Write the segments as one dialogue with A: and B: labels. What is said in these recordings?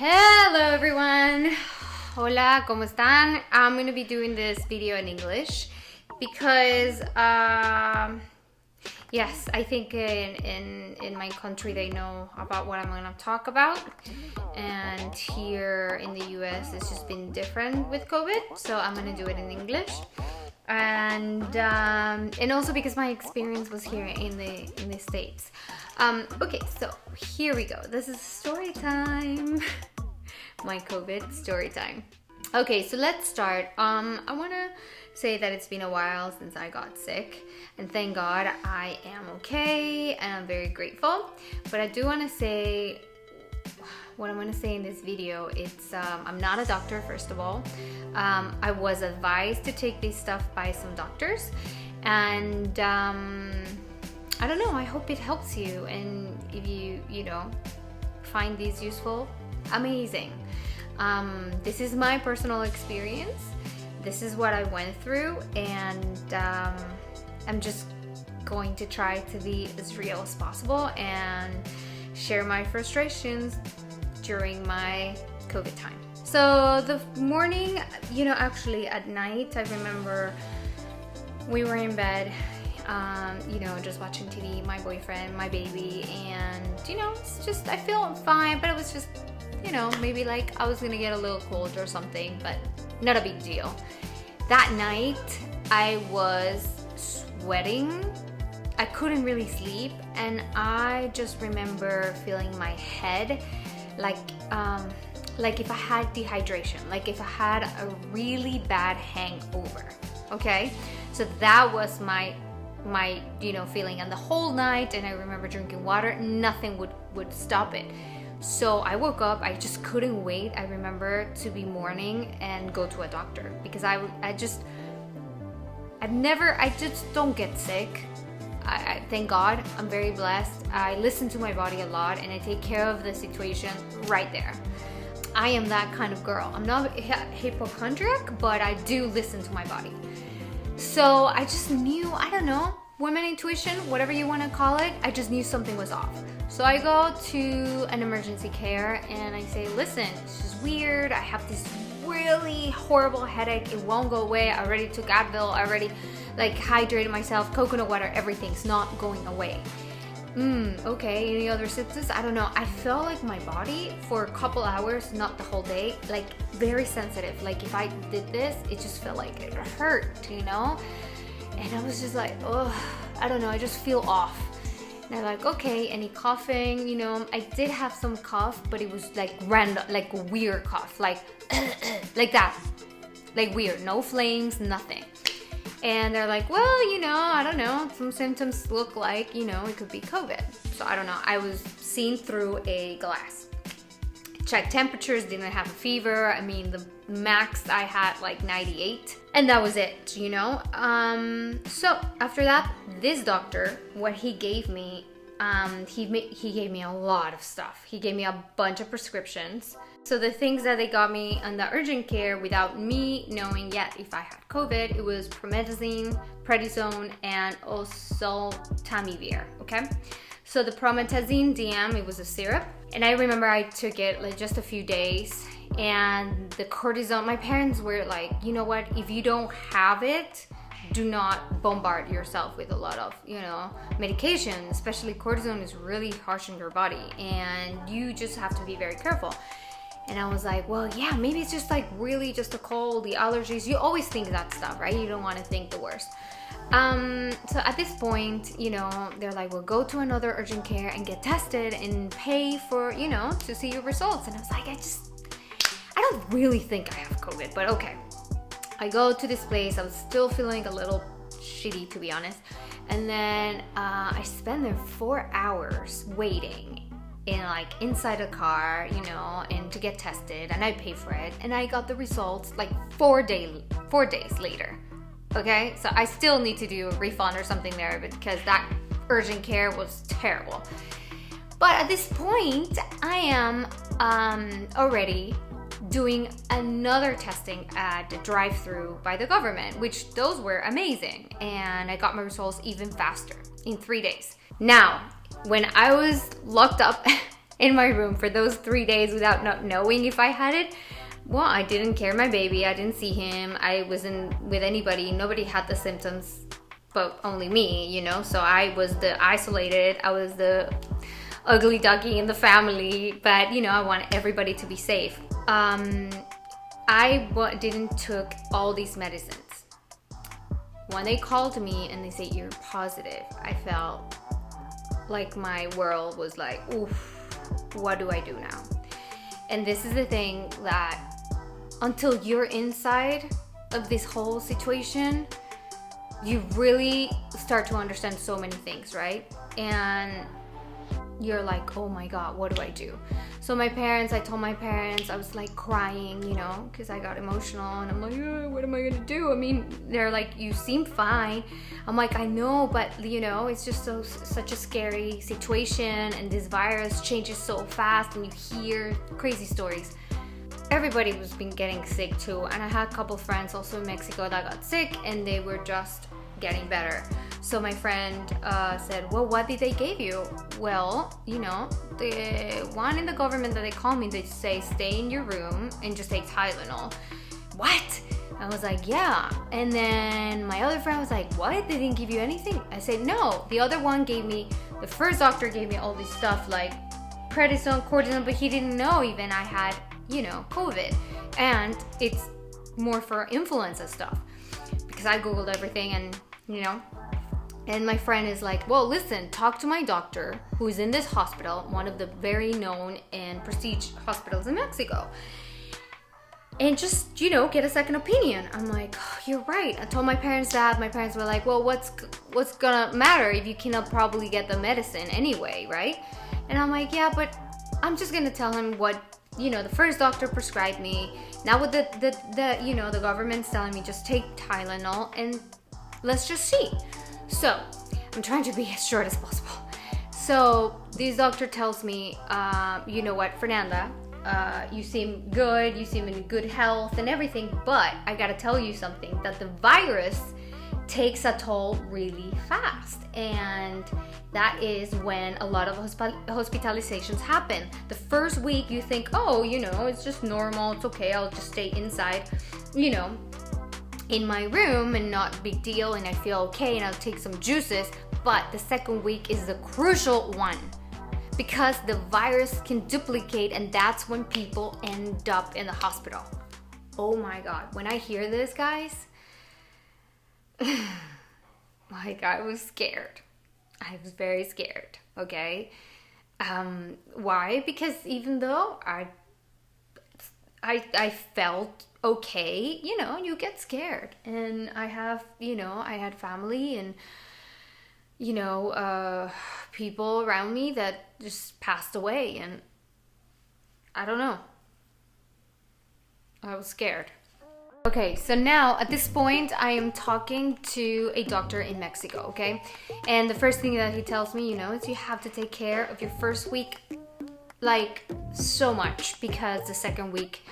A: Hello everyone. Hola, ¿cómo están? I'm going to be doing this video in English because yes, I think in my country they know about what I'm going to talk about, and here in the US it's just been different with COVID, so I'm going to do it in English. And also because my experience was here in the States. Okay, so here we go. This is story time. My COVID story time. Okay, so let's start. I want to say that it's been a while since I got sick, and thank God I am okay, and I'm very grateful. But I do want to say, what I'm going to say in this video, it's I'm not a doctor, first of all. I was advised to take this stuff by some doctors, and I don't know, I hope it helps you, and if you find these useful, amazing. This is my personal experience. This is what I went through, and I'm just going to try to be as real as possible and share my frustrations during my COVID time. So the morning, actually at night, I remember we were in bed, just watching TV, my boyfriend, my baby, and it's just, I feel fine, but it was just, maybe like I was gonna get a little cold or something, but not a big deal. That night I was sweating. I couldn't really sleep, and I just remember feeling my head like if I had dehydration, like if I had a really bad hangover. Okay, so that was my feeling, and the whole night, and I remember drinking water, nothing would stop it. So I woke up, I just couldn't wait, I remember, to be morning and go to a doctor, because I just don't get sick. I thank God, I'm very blessed. I listen to my body a lot, and I take care of the situation right there. I am that kind of girl. I'm not a hypochondriac, but I do listen to my body. So I just knew, I don't know, woman intuition, whatever you want to call it, I just knew something was off. So I go to an emergency care and I say, listen, this is weird. I have this really horrible headache. It won't go away. I already took Advil. I already hydrated myself, coconut water, everything's not going away. Okay, any other symptoms? I don't know. I felt like my body for a couple hours, not the whole day, very sensitive. Like if I did this, it just felt like it hurt, And I was just like, oh, I don't know, I just feel off. And they're like, okay, any coughing? I did have some cough, but it was random, a weird cough, like that, weird, no flames, nothing. And they're like, well, I don't know, some symptoms look like, it could be COVID. So I don't know, I was seen through a glass. Checked temperatures, didn't have a fever. I mean, the max I had 98, and that was it, So after that, this doctor, what he gave me, he gave me a lot of stuff. He gave me a bunch of prescriptions. So the things that they got me on the urgent care without me knowing yet if I had COVID, it was promethazine, prednisone, and oseltamivir, okay? So the promethazine DM, it was a syrup, and I remember I took it just a few days, and the cortisone, my parents were like, you know what, if you don't have it, do not bombard yourself with a lot of, medication, especially cortisone is really harsh on your body, and you just have to be very careful. And I was like, well, yeah, maybe it's just really just a cold, the allergies. You always think that stuff, right? You don't want to think the worst. So at this point, they're like, well, go to another urgent care and get tested and pay for, to see your results. And I was like, I don't really think I have COVID, but okay. I go to this place. I was still feeling a little shitty, to be honest. And then I spent there 4 hours waiting inside a car, and to get tested, and I paid for it, and I got the results 4 days later. Okay, so I still need to do a refund or something there because that urgent care was terrible. But at this point, I am already doing another testing at the drive-through by the government, which those were amazing, and I got my results even faster in 3 days. Now, when I was locked up in my room for those 3 days without not knowing if I had it. Well, I didn't carry my baby. I didn't see him. I wasn't with anybody. Nobody had the symptoms, but only me, you know? So I was the isolated. I was the ugly ducky in the family. But, you know, I want everybody to be safe. I didn't took all these medicines. When they called me and they say, you're positive, I felt like my world was like, oof, what do I do now? And this is the thing that until you're inside of this whole situation, you really start to understand so many things, right? And you're like, oh my God, what do I do? So I told my parents, I was like crying, you know, because I got emotional and I'm like, oh, what am I gonna do? I mean, they're like, you seem fine. I'm like, I know, but you know, it's just such a scary situation, and this virus changes so fast and you hear crazy stories. Everybody was been getting sick too, and I had a couple friends also in Mexico that got sick and they were just getting better. So my friend said, well, what did they give you? Well, you know, the one in the government that they call me, they say stay in your room and just take Tylenol. What? I was like, yeah. And then my other friend was like, what? They didn't give you anything? I said, no. The other one the first doctor gave me all this stuff like prednisone, cortisone, but he didn't know even I had, you know, COVID. And it's more for influenza stuff, because I Googled everything and, you know, and my friend is like, well, listen, talk to my doctor who's in this hospital, one of the very known and prestige hospitals in Mexico, and just, you know, get a second opinion. I'm like, oh, you're right. I told my parents that. My parents were like, well, what's gonna matter if you cannot probably get the medicine anyway, right? And I'm like, yeah, but I'm just gonna tell him what, you know, the first doctor prescribed me. Now with the you know, the government's telling me just take Tylenol and let's just see. So I'm trying to be as short as possible. So this doctor tells me, you know what, Fernanda, you seem good, you seem in good health and everything, but I gotta tell you something, that the virus takes a toll really fast, and that is when a lot of hospitalizations happen. The first week you think, oh, you know, it's just normal, it's okay, I'll just stay inside, you know, in my room and not big deal, and I feel okay, and I'll take some juices. But the second week is the crucial one, because the virus can duplicate, and that's when people end up in the hospital. Oh my God, when I hear this, guys, like, I was scared. I was very scared, okay? Why? Because even though I felt okay, you know, you get scared. And I had family and, you know, people around me that just passed away, and I don't know. I was scared. Okay, so now at this point I am talking to a doctor in Mexico, okay? And the first thing that he tells me, you know, is you have to take care of your first week like so much, because the second week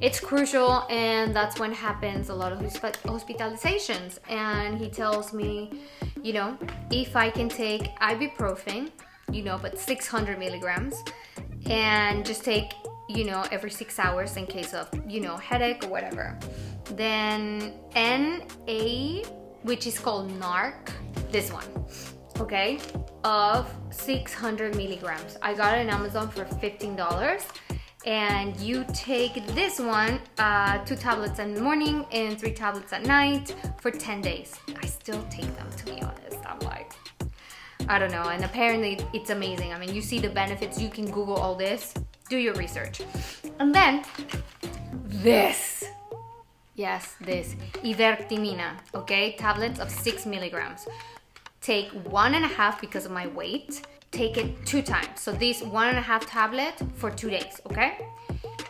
A: it's crucial, and that's when happens a lot of hospitalizations. And he tells me, you know, if I can take ibuprofen, you know, but 600 milligrams, and just take, you know, every 6 hours in case of, you know, headache or whatever. Then NA, which is called NARC, this one, okay, of 600 milligrams. I got it on Amazon for $15, and you take this one, 2 tablets in the morning and 3 tablets at night for 10 days. I still take them, to be honest. I'm like, I don't know, and apparently it's amazing. I mean, you see the benefits, you can Google all this, do your research. And then this, yes, this ivermectina, okay, tablets of 6 milligrams. Take 1.5 because of my weight. Take it 2 times. So this 1.5 tablet for 2 days, okay?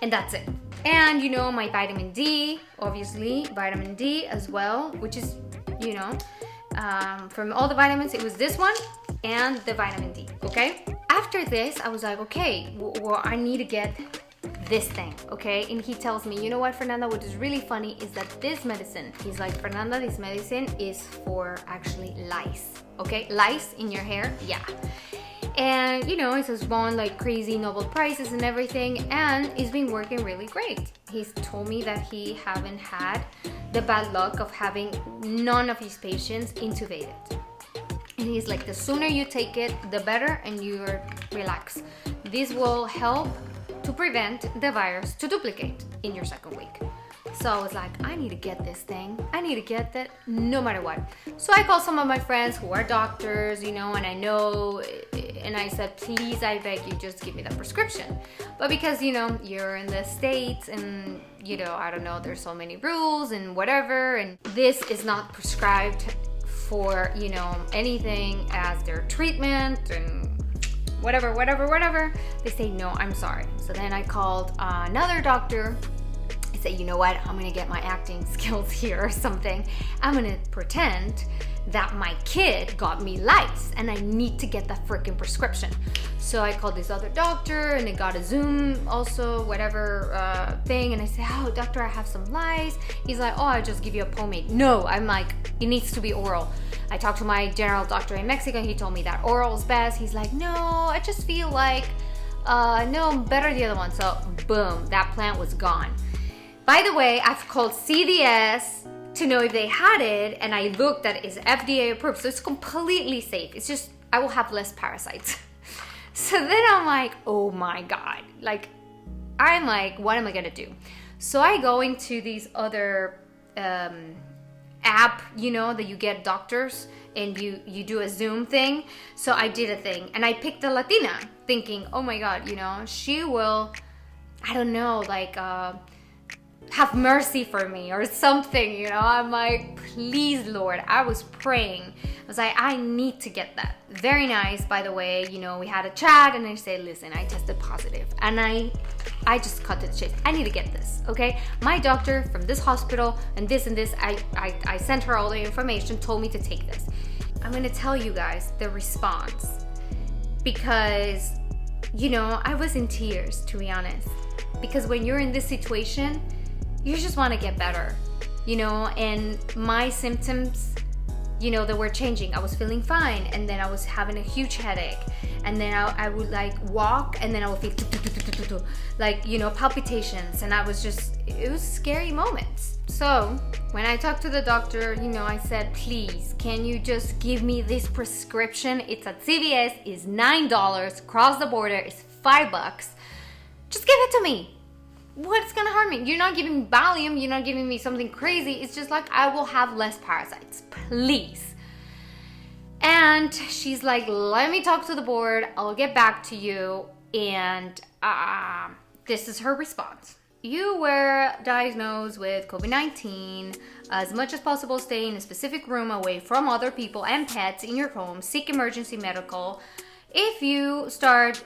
A: And that's it. And you know, my vitamin D, obviously, vitamin D as well, which is, you know, from all the vitamins, it was this one and the vitamin D, okay? After this, I was like, okay, well, I need to get this thing, okay? And he tells me, you know what, Fernanda, what is really funny is that this medicine, he's like, Fernanda, this medicine is for actually lice, okay? Lice in your hair, yeah. And you know, it has won like crazy Nobel Prizes and everything, and it's been working really great. He's told me that he haven't had the bad luck of having none of his patients intubated. And he's like, the sooner you take it, the better, and you're relaxed. This will help to prevent the virus to duplicate in your second week. So I was like, I need to get this thing. I need to get that no matter what. So I called some of my friends who are doctors, you know, and I know, and I said, please, I beg you, just give me that prescription. But because, you know, you're in the States and, you know, I don't know, there's so many rules and whatever, and this is not prescribed for, you know, anything as their treatment and whatever. They say, no, I'm sorry. So then I called another doctor. I said, you know what, I'm gonna get my acting skills here or something. I'm gonna pretend that my kid got me lice and I need to get that freaking prescription. So I called this other doctor and they got a Zoom also, whatever thing. And I said, oh, doctor, I have some lice. He's like, oh, I'll just give you a pomade. No, I'm like, it needs to be oral. I talked to my general doctor in Mexico. He told me that oral is best. He's like, no, I just feel like, no, better the other one. So boom, that plant was gone. By the way, I've called CVS to know if they had it, and I looked that it's FDA approved, so it's completely safe. It's just, I will have less parasites. So then I'm like, oh my God. Like, I'm like, what am I gonna do? So I go into these other app, you know, that you get doctors and you do a Zoom thing. So I did a thing and I picked a Latina thinking, oh my God, you know, she will, I don't know, like, have mercy for me or something, you know. I'm like, please, Lord. I was praying. I was like, I need to get that. Very nice, by the way. You know, we had a chat and I said, listen, I tested positive. And I just cut to the chase. I need to get this, okay? My doctor from this hospital and this, I sent her all the information, told me to take this. I'm gonna tell you guys the response because, you know, I was in tears, to be honest. Because when you're in this situation, you just want to get better, you know, and my symptoms, you know, they were changing. I was feeling fine, and then I was having a huge headache, and then I would like walk, and then I would feel like, you know, palpitations, and I was just, it was scary moments. So when I talked to the doctor, you know, I said, please, can you just give me this prescription? It's at CVS, it's $9, cross the border, it's $5. Just give it to me. What's gonna harm me? You're not giving me Valium, you're not giving me something crazy. It's just like, I will have less parasites, please. And she's like, let me talk to the board, I'll get back to you. And this is her response. You were diagnosed with COVID-19. As much as possible, stay in a specific room away from other people and pets in your home. Seek emergency medical. If you start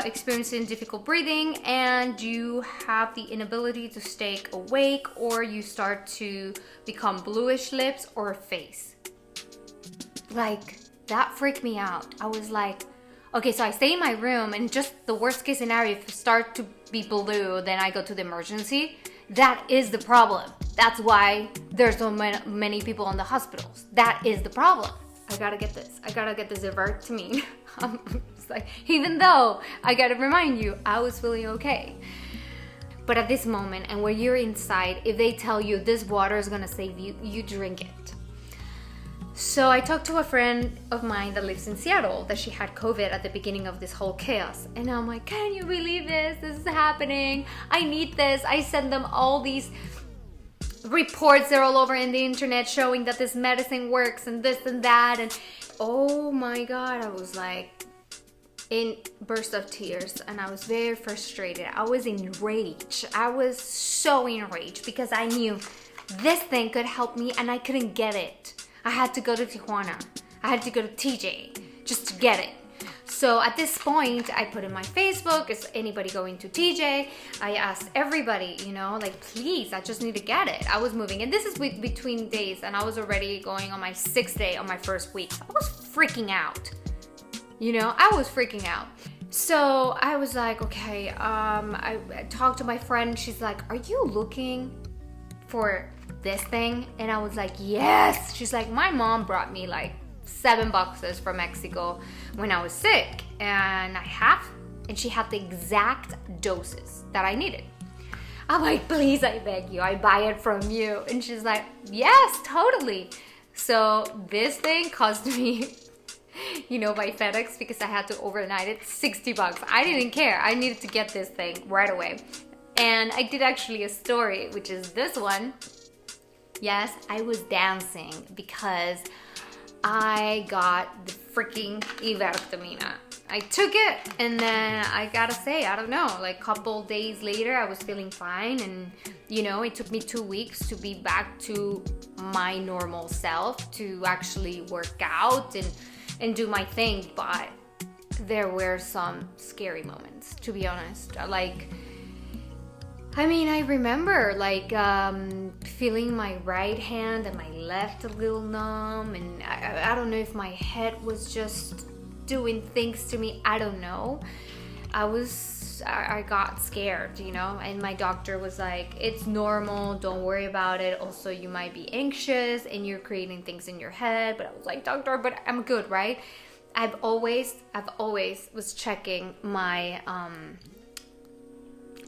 A: experiencing difficult breathing and you have the inability to stay awake, or you start to become bluish lips or face. Like, that freaked me out. I was like, okay, so I stay in my room and just the worst case scenario, if you start to be blue, then I go to the emergency. That is the problem. That's why there's so many people in the hospitals. That is the problem. I gotta get this. I gotta get this revert to me. It's like, even though I gotta remind you, I was feeling okay. But at this moment, and when you're inside, if they tell you this water is gonna save you, you drink it. So I talked to a friend of mine that lives in Seattle that she had COVID at the beginning of this whole chaos. And I'm like, can you believe this? This is happening. I need this. I send them all these reports, they're all over in the internet showing that this medicine works and this and that, and oh my God, I was like in burst of tears, and I was very frustrated. I was enraged. I was so enraged because I knew this thing could help me and I couldn't get it. I had to go to Tijuana. I had to go to TJ just to get it. So at this point, I put in my Facebook, is anybody going to TJ? I asked everybody, you know, like, please, I just need to get it. I was moving, and this is between days, and I was already going on my 6th day on my first week. I was freaking out, you know, I was freaking out. So I was like, okay, I talked to my friend. She's like, are you looking for this thing? And I was like, yes. She's like, my mom brought me like 7 boxes from Mexico when I was sick, and she had the exact doses that I needed. I'm like, please, I beg you, I buy it from you. And she's like, yes, totally. So this thing cost me, by FedEx, because I had to overnight it, $60. I didn't care. I needed to get this thing right away. And I did actually a story, which is this one. Yes, I was dancing because I got the freaking ivermectina. I took it, and then I gotta say, I don't know, like a couple days later, I was feeling fine, and it took me 2 weeks to be back to my normal self, to actually work out and do my thing. But there were some scary moments, to be honest. I remember feeling my right hand and my left a little numb, and I don't know if my head was just doing things to me. I don't know. I got scared, and my doctor was like, it's normal, don't worry about it. Also, you might be anxious and you're creating things in your head. But I was like, doctor, but I'm good, right? I've always was checking my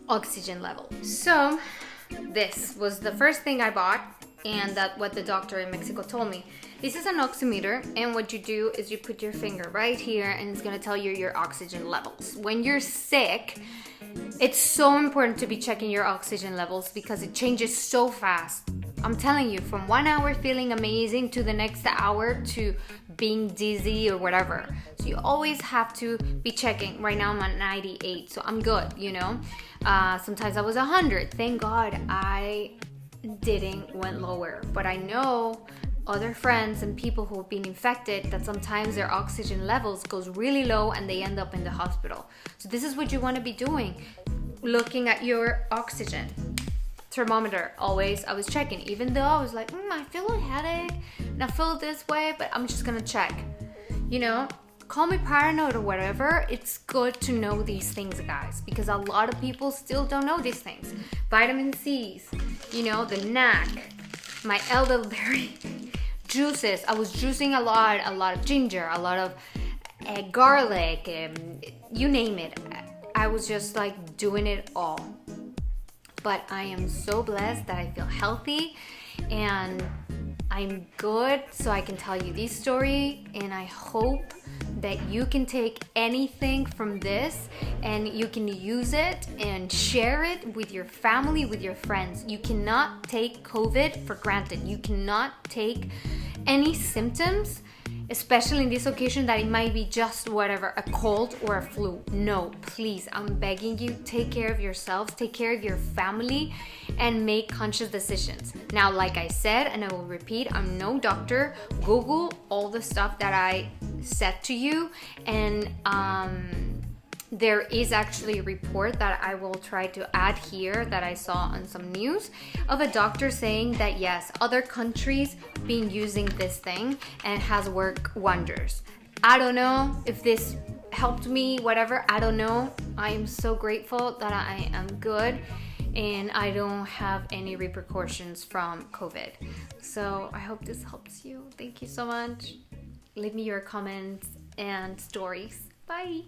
A: oxygen level. So this was the first thing I bought, and that's what the doctor in Mexico told me. This is an oximeter, and what you do is you put your finger right here, and it's gonna tell you your oxygen levels. When you're sick, it's so important to be checking your oxygen levels because it changes so fast. I'm telling you, from 1 hour feeling amazing to the next hour to being dizzy or whatever. So you always have to be checking. Right now I'm at 98, so I'm good, Sometimes I was 100. Thank God I didn't went lower. But I know other friends and people who have been infected that sometimes their oxygen levels goes really low and they end up in the hospital. So this is what you want to be doing. Looking at your oxygen. Thermometer, always I was checking, even though I was like, I feel a headache and I feel this way, but I'm just gonna check. Call me paranoid or whatever. It's good to know these things, guys, because a lot of people still don't know these things. Vitamin C's, the NAC, my elderberry juices. I was juicing a lot of ginger, a lot of garlic, you name it. I was just like doing it all. But I am so blessed that I feel healthy and I'm good, so I can tell you this story, and I hope that you can take anything from this and you can use it and share it with your family, with your friends. You cannot take COVID for granted. You cannot take any symptoms, especially in this occasion, that it might be just whatever, a cold or a flu. No, please, I'm begging you, take care of yourselves, take care of your family, and make conscious decisions. Now, like I said, and I will repeat, I'm no doctor. Google all the stuff that I said to you, and there is actually a report that I will try to add here that I saw on some news of a doctor saying that yes, other countries been using this thing and it has worked wonders. I don't know if this helped me, whatever, I don't know. I am so grateful that I am good and I don't have any repercussions from COVID. So I hope this helps you. Thank you so much. Leave me your comments and stories. Bye.